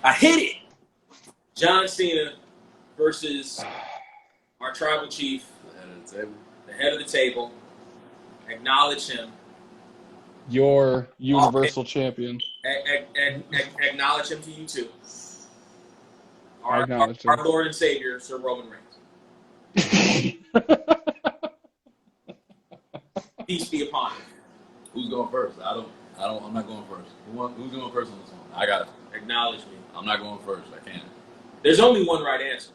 I hit it. John Cena versus our tribal chief, the head of the table. Acknowledge him. Your Universal Champion. Acknowledge him to you too. Our Lord and Savior, Sir Roman Reigns. Peace be upon him. Who's going first? I'm not going first. Who's going first on this one? I got it. Acknowledge me. I'm not going first. I can't. There's only one right answer.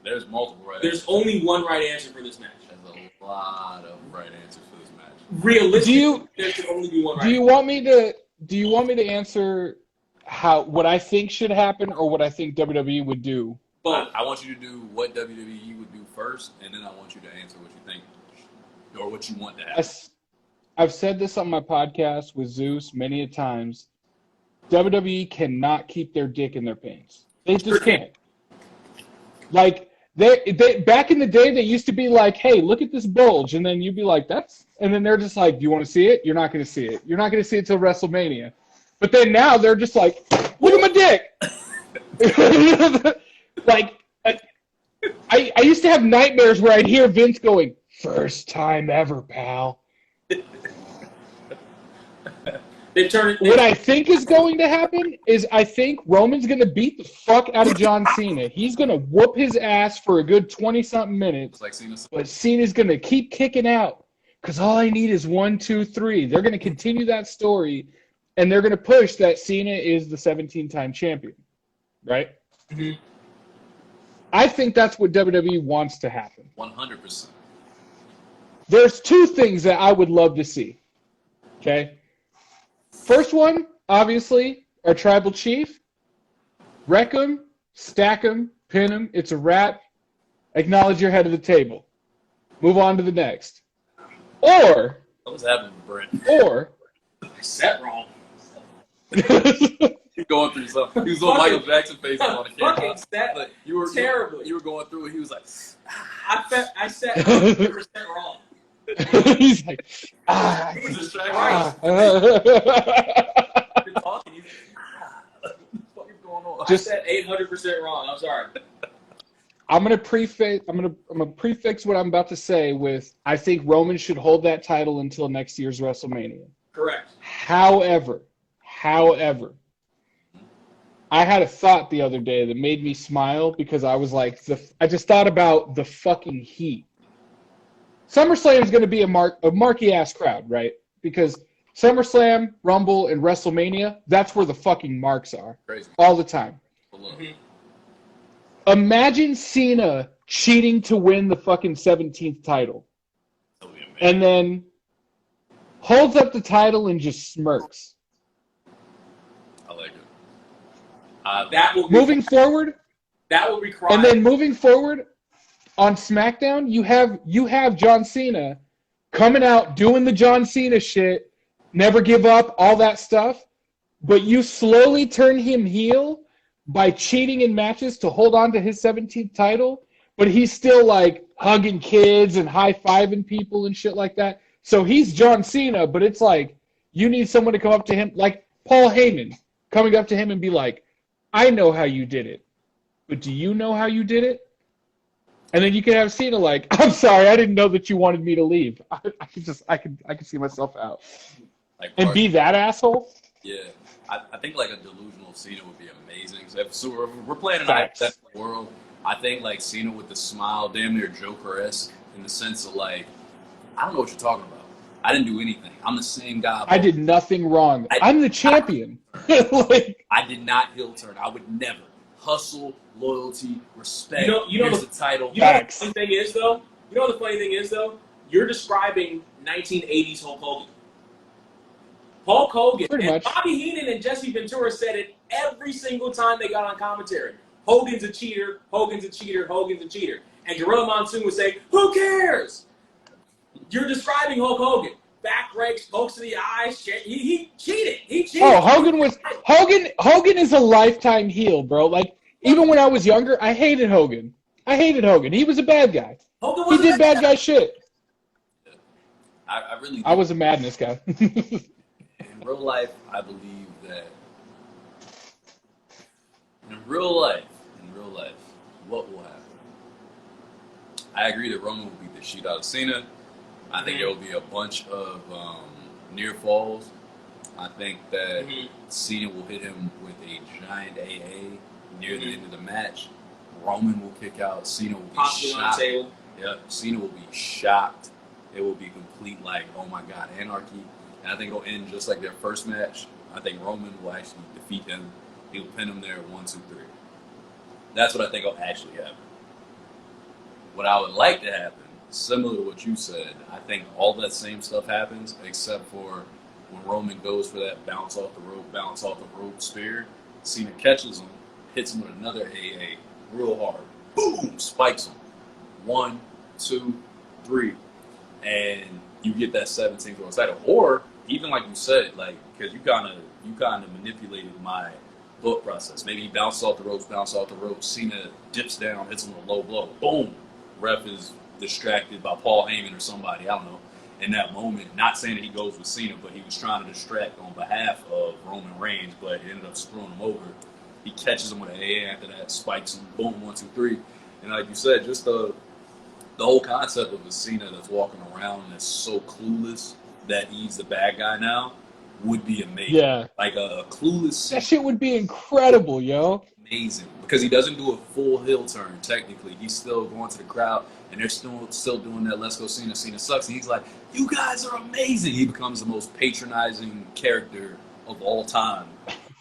There's multiple right answers. There's only one right answer for this match. There's a lot of right answers for this match. Realistically, there should only be one right answer. Do you want me to answer what I think should happen or what I think WWE would do? I want you to do what WWE would do first, and then I want you to answer what you think or what you want to happen. I've said this on my podcast with Zeus many a times. WWE cannot keep their dick in their pants. They just can't. Like, they back in the day, they used to be like, hey, look at this bulge. And then you'd be like, and then they're just like, do you want to see it? You're not going to see it. You're not going to see it till WrestleMania. But then now they're just like, look at my dick. Like, I used to have nightmares where I'd hear Vince going, first time ever, pal. What I think is going to happen is I think Roman's going to beat the fuck out of John Cena. He's going to whoop his ass for a good 20-something minutes. Like Cena. But Cena's going to keep kicking out because all I need is 1, 2, 3. They're going to continue that story, and they're going to push that Cena is the 17-time champion. Right? Mm-hmm. I think that's what WWE wants to happen. 100%. There's two things that I would love to see. Okay? First one, obviously, our tribal chief. Wreck him, stack him, pin him. It's a wrap. Acknowledge your head of the table. Move on to the next. Or. What's happening, Brent? Or. I said wrong. He's going through something. He was on Michael Jackson face on the camera. Like, you were terrible. You were going through it. He was like, I said 100% wrong. He's like, Jesus distracted. Christ. You're talking. He's what the fuck is going on? I said 800% wrong. I'm sorry. I'm gonna prefix what I'm about to say with I think Roman should hold that title until next year's WrestleMania. Correct. However, I had a thought the other day that made me smile because I was like, I just thought about the fucking heat. SummerSlam is going to be a marky-ass crowd, right? Because SummerSlam, Rumble, and WrestleMania, that's where the fucking marks are. Crazy. All the time. Mm-hmm. Imagine Cena cheating to win the fucking 17th title. And then holds up the title and just smirks. I like it. That will be moving forward. That will be crying. And then moving forward, on SmackDown, you have John Cena coming out doing the John Cena shit, never give up, all that stuff, but you slowly turn him heel by cheating in matches to hold on to his 17th title, but he's still like hugging kids and high-fiving people and shit like that. So he's John Cena, but it's like you need someone to come up to him, like Paul Heyman coming up to him and be like, I know how you did it, but do you know how you did it? And then you can have Cena like, I'm sorry, I didn't know that you wanted me to leave. I could see myself out. Like, and be that asshole? Yeah. I think like a delusional Cena would be amazing. So we're playing in a hypothetical world. I think like Cena with the smile, damn near Joker-esque in the sense of like, I don't know what you're talking about. I didn't do anything. I'm the same guy. I did nothing wrong. I'm the champion. I did not heel turn. I would never. Hustle, loyalty, respect. Here's the title. You know what the funny thing is, though? You're describing 1980s Hulk Hogan. Hulk Hogan. Pretty and much. Bobby Heenan and Jesse Ventura said it every single time they got on commentary. Hogan's a cheater. Hogan's a cheater. Hogan's a cheater. And Gorilla Monsoon would say, who cares? You're describing Hulk Hogan. Back breaks, pokes to the eyes. He cheated. He cheated. Oh, Hogan is a lifetime heel, bro. Like, even when I was younger, I hated Hogan. He was a bad guy. He did bad guy shit. I really do. I was a madness guy. In real life, I believe that in real life, what will happen? I agree that Roman will beat the shit out of Cena. I think there will be a bunch of near falls. I think that Cena will hit him with a giant AA near the end of the match. Roman will kick out. Cena will be possibly shocked. on the table. Yeah, Cena will be shocked. It will be complete, like, oh my God, anarchy. And I think it'll end just like their first match. I think Roman will actually defeat him. He'll pin him there 1, 2, 3. That's what I think will actually happen. What I would like to happen, similar to what you said, I think all that same stuff happens except for when Roman goes for that bounce off the rope spear. Cena catches him, hits him with another AA real hard. Boom! Spikes him. 1, 2, 3. And you get that 17th world title. Or, even like you said, like, because you kind of manipulated my thought process. Maybe he bounces off the ropes. Cena dips down, hits him with a low blow. Boom! Ref is distracted by Paul Heyman or somebody, I don't know, in that moment. Not saying that he goes with Cena, but he was trying to distract on behalf of Roman Reigns, but it ended up screwing him over. He catches him with an AA after that, spikes him, boom, 1, 2, 3. And like you said, just the whole concept of a Cena that's walking around that's so clueless that he's the bad guy now would be amazing. Yeah. Like a clueless Cena. That shit would be incredible, yo. Amazing. Because he doesn't do a full heel turn, technically. He's still going to the crowd, and they're still doing that Let's Go Cena, Cena sucks. And he's like, you guys are amazing. He becomes the most patronizing character of all time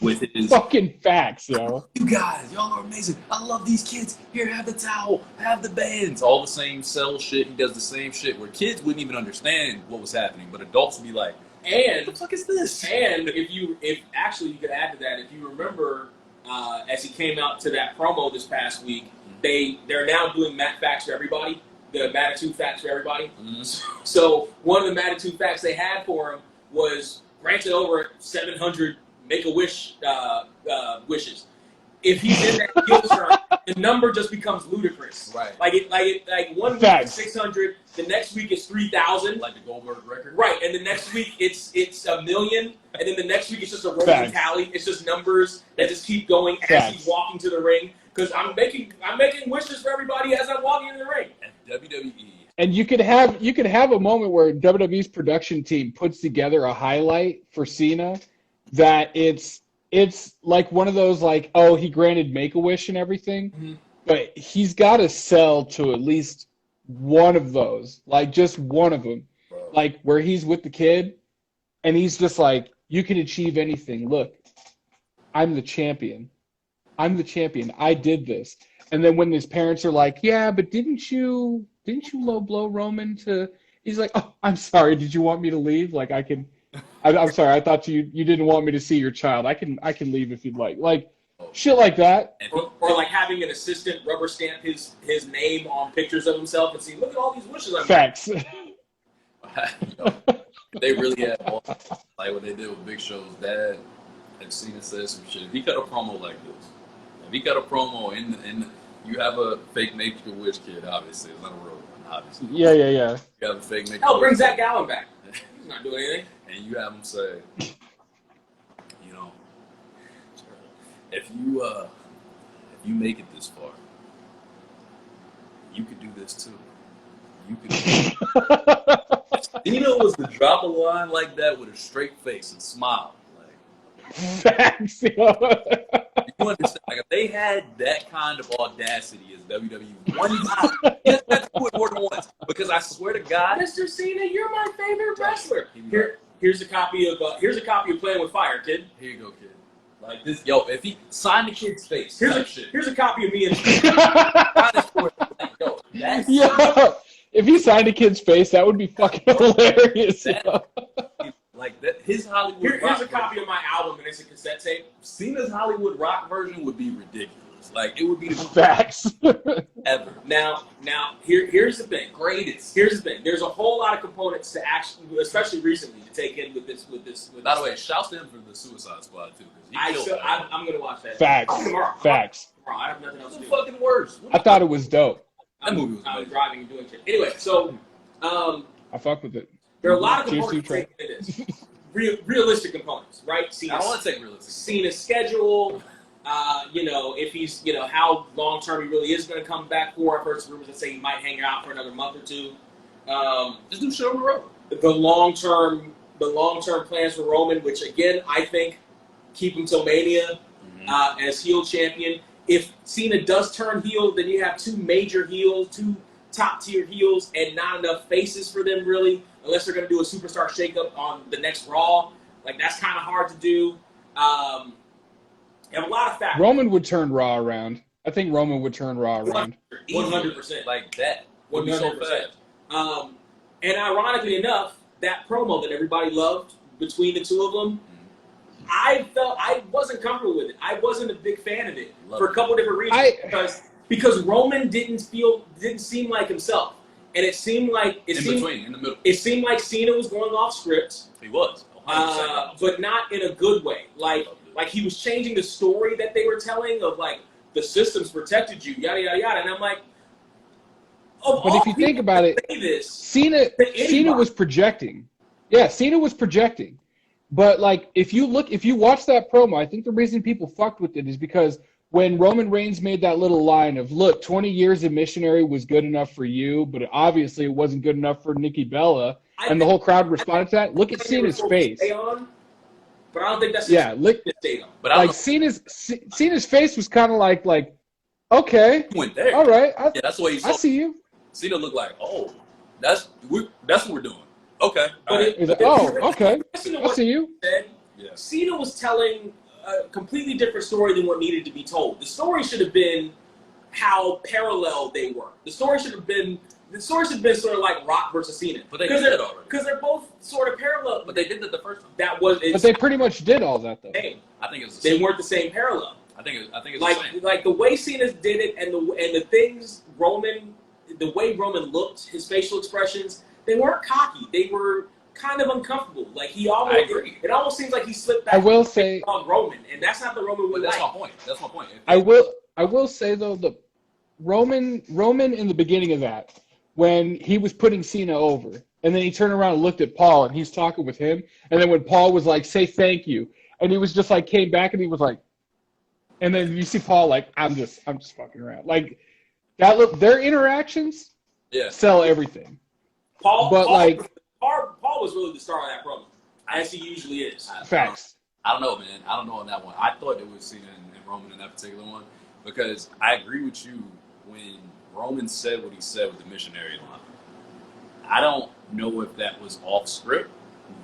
with his... Fucking facts, yo. You guys, y'all are amazing. I love these kids. Here, have the towel. Have the bands. All the same cell shit. He does the same shit where kids wouldn't even understand what was happening, but adults would be like, and what the fuck is this? And if actually you could add to that, if you remember... as he came out to that promo this past week, they're now doing Matt Facts for everybody, the Matitude Facts for everybody. Mm-hmm. So one of the Matitude Facts they had for him was granted over 700 Make-A-Wish wishes. If he's in that heel turn, the number just becomes ludicrous. Right. Like 1 week is 600, the next week is 3,000. Like the Goldberg record. Right, and the next week it's 1 million, and then the next week it's just a rolling tally. It's just numbers that just keep going as he's walking to the ring. Because I'm making wishes for everybody as I'm walking in the ring. And WWE. And you could have a moment where WWE's production team puts together a highlight for Cena that it's like one of those, like, oh, he granted Make-A-Wish and everything, but he's got to sell to at least one of those, like just one of them, like where he's with the kid and he's just like, you can achieve anything. Look, I'm the champion. I did this. And then when his parents are like, yeah, but didn't you low blow Roman to, he's like, oh, I'm sorry. Did you want me to leave? Like I'm sorry. I thought you didn't want me to see your child. I can leave if you'd like. Like shit like that. Or like having an assistant rubber stamp his name on pictures of himself and see, look at all these wishes I'm Facts. They really had like what they did with Big Show's dad. Have Cena said some shit. If he cut a promo like this, if he cut a promo in you have a fake Make-A-Wish kid, obviously. It's not a real one, obviously. Yeah. You have a fake Make-A-Wish. Hell, bring Zach Gallen back. He's not doing anything. And you have him say, you know, if you make it this far, you could do this too. You could. Cena was to drop a line like that with a straight face and smile. Like, facts. You understand? Like, if they had that kind of audacity as WWE one time, yes, that's what more than once. Because I swear to God, Mr. Cena, you're my favorite wrestler. Here's a copy of Playing with Fire, kid. Here you go, kid. Like this, yo. If he signed the kid's face, here's a copy of me and yo. If he signed a kid's face, that would be fucking hilarious. Like that, his Hollywood. Here's a copy of my album, and it's a cassette tape. Cena's Hollywood rock version would be ridiculous. Like it would be the facts ever. Now, here's the thing. Greatest. Here's the thing. There's a whole lot of components to actually, especially recently, to take in with this. By the way, shouts to him for the Suicide Squad too. I'm gonna watch that. Facts. Tomorrow. Facts. Tomorrow. I have nothing else to do. Fucking worst. I thought it was dope. That movie was I was driving and doing shit. Anyway, so I fuck with it. There are a lot of components to this. Realistic components, right? I don't want to take realistic. Cena's schedule, If he's, how long term he really is going to come back for. I've heard some rumors that say he might hang out for another month or two. Just do shit on the road. The long term plans for Roman, which again I think keep him till Mania as heel champion. If Cena does turn heel, then you have two major heels, two top tier heels, and not enough faces for them really, unless they're going to do a superstar shakeup on the next Raw. Like that's kind of hard to do. You have a lot of factors. Roman would turn Raw around. I think Roman would turn Raw around. 100%. Like that. 100%. And ironically enough, that promo that everybody loved between the two of them, I wasn't comfortable with it. I wasn't a big fan of it for a couple different reasons. Because Roman didn't seem like himself, and it seemed like in the middle. It seemed like Cena was going off script. He was, 100%. But not in a good way. Like he was changing the story that they were telling of like the systems protected you, yada yada yada, and I'm like. But if you think about it, Cena was projecting. Yeah, Cena was projecting. But like if you watch that promo, I think the reason people fucked with it is because when Roman Reigns made that little line of, look, 20 years of missionary was good enough for you, but obviously it wasn't good enough for Nikki Bella, and the whole crowd responded to that. Look at Cena's face. But I don't think that's to stay on. But like Cena's face was kind of like okay, went there. All right, that's the way I see you. Cena looked like, oh, that's what we're doing. Okay. Okay. I see you. Cena was telling a completely different story than what needed to be told. The story should have been how parallel they were. The story should have been sort of like Rock versus Cena. But they did it already. Because they're both sort of parallel. But they did it the first time. But they pretty much did all that though. I think it was they weren't the same parallel. I think it's like the same. Like the way Cena did it and the things the way Roman looked, his facial expressions, they weren't cocky. They were kind of uncomfortable. Like he almost, it almost seems like he slipped back. I will say on Roman, and that's not the Roman we like. That's my point. I will say though, the Roman in the beginning of that, when he was putting Cena over, and then he turned around and looked at Paul, and he's talking with him, and then when Paul was like, "Say thank you," and he was just like came back and he was like, and then you see Paul like, I'm just fucking around. Like their interactions sell everything. Paul was really the star of that promo, as he usually is. Facts. I don't know, man. I don't know on that one. I thought it was Cena and Roman in that particular one because I agree with you when Roman said what he said with the missionary line. I don't know if that was off script,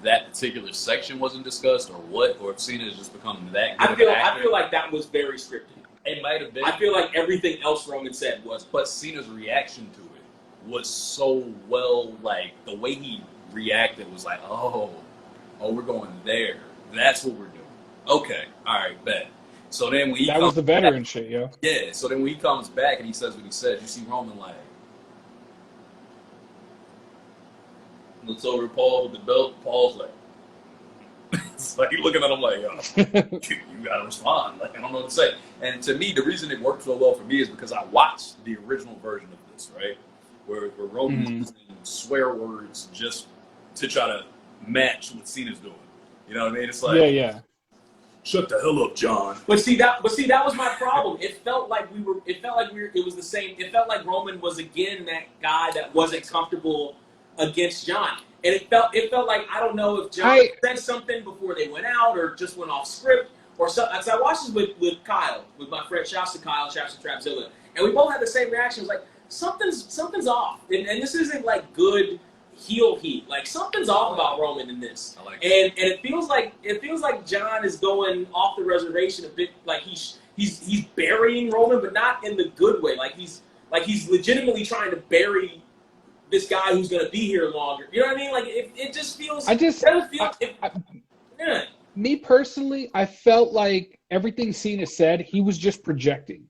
that particular section wasn't discussed, or what, or if Cena has just become that good I feel like that was very scripted. It might have been. I feel like everything else Roman said was. But Cena's reaction to it was so well, like, the way he reacted was like, oh, we're going there. That's what we're doing. Okay, all right, bet. So then when he that was the veteran shit, yo. Yeah, so then when he comes back and he says what he says, you see Roman like, looks over at Paul with the belt. Paul's like, it's like he's looking at him like, you gotta respond. Like, I don't know what to say. And to me, the reason it worked so well for me is because I watched the original version of this, right? Where Roman's using swear words just to try to match what Cena's doing. You know what I mean? It's like, yeah. Shut the hell up, John. But see that was my problem. It felt like it was the same. It felt like Roman was again that guy that wasn't comfortable against John. And it felt like, I don't know if John said something before they went out or just went off script or something. So I watched this with Kyle, with my friend, shouts to Kyle, shouts to Trapzilla. And we both had the same reaction. It was like, something's off. And this isn't like good heel heat. Like something's off about Roman in this. I like and it feels like John is going off the reservation a bit, like he's burying Roman, but not in the good way. Like he's legitimately trying to bury this guy who's going to be here longer. You know what I mean? Like, it just feels... Me personally, I felt like everything Cena said, he was just projecting.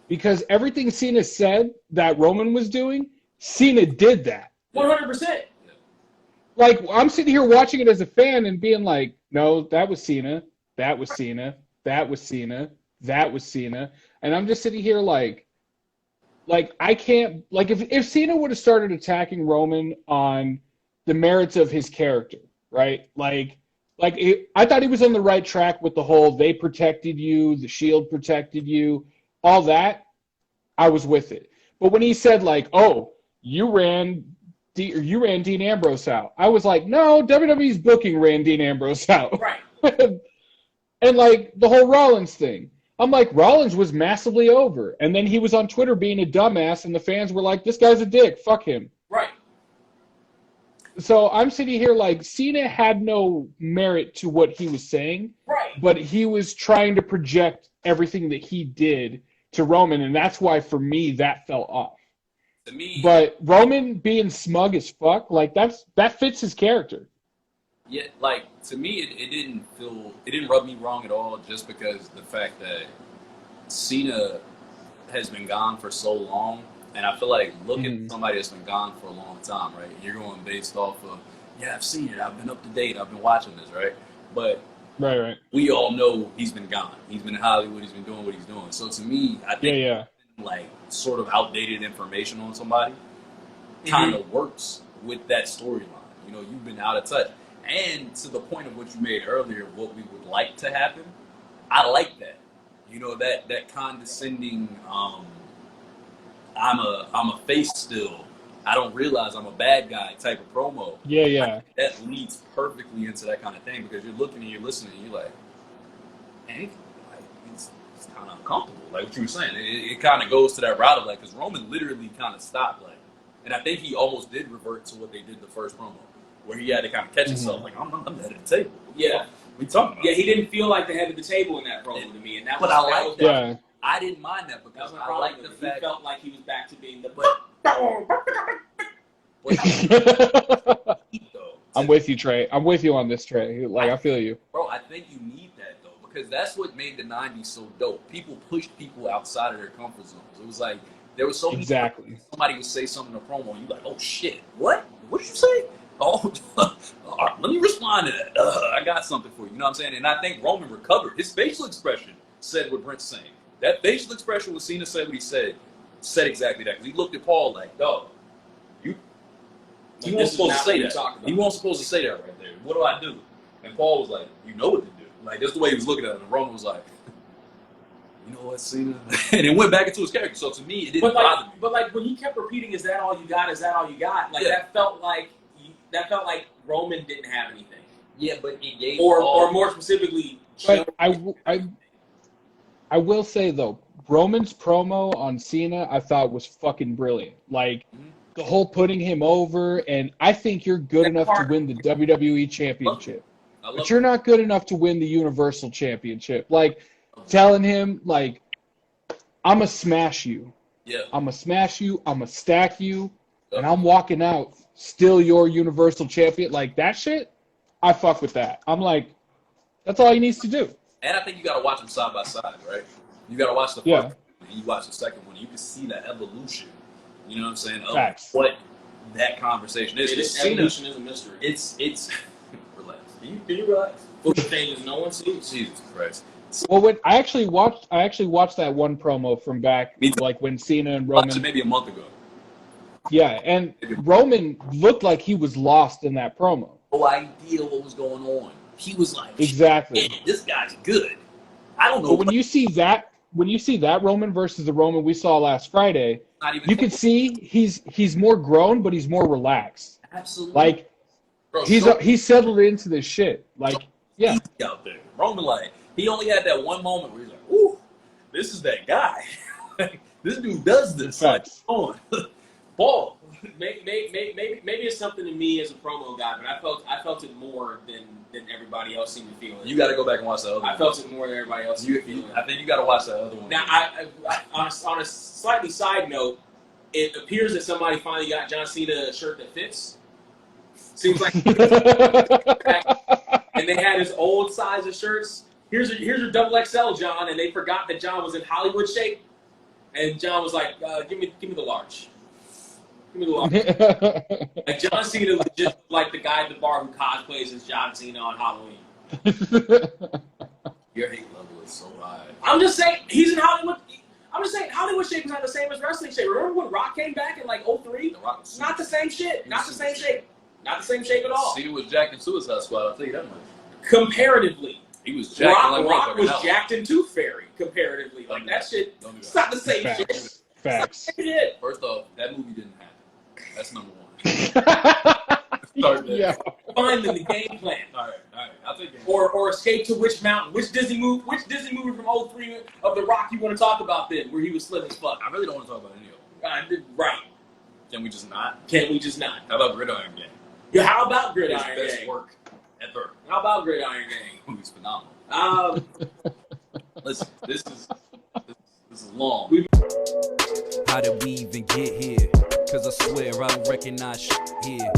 Because everything Cena said that Roman was doing, Cena did that. 100%. Like, I'm sitting here watching it as a fan and being like, no, that was Cena, that was Cena, that was Cena, that was Cena. And I'm just sitting here like I can't, like if Cena would have started attacking Roman on the merits of his character, right? Like I thought he was on the right track with the whole they protected you, the Shield protected you, all that. I was with it. But when he said like, "Oh, you ran Dean Ambrose out," I was like, "No, WWE's booking ran Dean Ambrose out." Right. And like the whole Rollins thing, I'm like, Rollins was massively over, and then he was on Twitter being a dumbass, and the fans were like, "This guy's a dick. Fuck him." Right. So I'm sitting here like Cena had no merit to what he was saying, Right. but he was trying to project everything that he did to Roman, and that's why for me that fell off. To me, But Roman being smug as fuck, like that fits his character. yeah, like to me, it didn't rub me wrong at all, just because the fact that Cena has been gone for so long. And I feel like looking at somebody that's been gone for a long time, right? You're going based off of, yeah, I've seen it. I've been up to date. I've been watching this, right? But Right. we all know he's been gone. He's been in Hollywood. He's been doing what he's doing. So to me, I think like sort of outdated information on somebody kind of works with that storyline. You know, you've been out of touch. And to the point of what you made earlier, what we would like to happen, I like that. You know, that condescending I'm a face still. I don't realize I'm a bad guy type of promo. Yeah. That leads perfectly into that kind of thing, because you're looking and you're listening and you're like, hey, like, it's kind of uncomfortable. Like what you were saying, it kind of goes to that route of like, because Roman literally kind of stopped, like, and I think he almost did revert to what they did the first promo, where he had to kind of catch himself, like, I'm the head of the table. Yeah. We talking about? Yeah, he didn't feel like the head of the table in that promo to me, and that But was, I like that. Yeah. I didn't mind that, because I like the fact he felt like he was back to being the. I'm with you, Trey. I'm with you on this, Trey. Like, I feel you. Bro, I think you need that, though, because that's what made the 90s so dope. People pushed people outside of their comfort zones. It was like, there was so many Exactly. somebody would say something in a promo, and you're like, oh, shit, what? What did you say? Oh, all right, let me respond to that. I got something for you. You know what I'm saying? And I think Roman recovered. His facial expression said what Brent's saying. That facial expression when Cena said what he said exactly that. Because he looked at Paul like, dog, he wasn't supposed to say that. He wasn't supposed to say that right there. What do I do? And Paul was like, you know what to do. Like, that's the way he was looking at him. And Roman was like, you know what, Cena? And it went back into his character. So to me, it didn't bother me. But like when he kept repeating, "Is that all you got? Is that all you got?" Like that felt like Roman didn't have anything. Yeah, but he gave or more specifically. But I will say though, Roman's promo on Cena I thought was fucking brilliant. Like the whole putting him over, and I think you're good enough to win the WWE Championship, but you're not good enough to win the Universal Championship. Like telling him like, "I'ma smash you. Yeah. I'ma smash you. I'ma stack you, and I'm walking out still your Universal Champion." Like that shit, I fuck with that. I'm like, that's all he needs to do. And I think you got to watch them side by side, right? You got to watch the first one, and you watch the second one. You can see that evolution, you know what I'm saying, of what that conversation is. Evolution is a mystery. It's relax. Can you relax? For the things no one sees. Jesus Christ. Well, when I actually watched that one promo from back, like when Cena and Roman. Watched it maybe a month ago. Yeah, and Roman looked like he was lost in that promo. No idea what was going on. He was like, exactly. This guy's good. I don't know. But when you see that Roman versus the Roman we saw last Friday, you can see he's more grown, but he's more relaxed. Absolutely. Like bro, he's settled into this shit. Like yeah. Out there. Roman, like he only had that one moment where he's like, "Ooh, this is that guy. This dude does this." Like, on ball. Maybe it's something to me as a promo guy, but I felt it more than everybody else seemed to feel it. You got to go back and watch the other one. I felt it more than everybody else seemed to feel it. I think you got to watch that other one. Now, on a slightly side note, it appears that somebody finally got John Cena a shirt that fits. Seems like, and they had his old size of shirts. Here's your double XL, John, and they forgot that John was in Hollywood shape, and John was like, "Give me the large." Give me the large. Like John Cena was just like the guy at the bar who cosplays as John Cena on Halloween. Your hate level is so high. I'm just saying he's in Hollywood. I'm just saying Hollywood shape is not the same as wrestling shape. Remember when Rock came back in like 03? Not the same shit. Not the same shape. Not the same shape at all. Cena was jacked in Suicide Squad. I'll tell you that much. comparatively. He was jacked. Rock was jacked in Tooth Fairy, comparatively. Like, that shit, it's not the same shit. Facts. Shit. First off, that movie didn't happen. That's number one. Yeah. Find them the game plan. All right. I'll take it. Or Escape to Witch Mountain. Which Disney movie from 03 of The Rock you want to talk about then, where he was slim as fuck? I really don't want to talk about any of them. Right. Can we just not? How How about Gridiron Gang? Yeah, how about Gridiron Gang? His best work ever. How about Gridiron Gang? The movie's phenomenal. Listen, this is long. How did we even get here? Cause I swear I don't recognize shit here.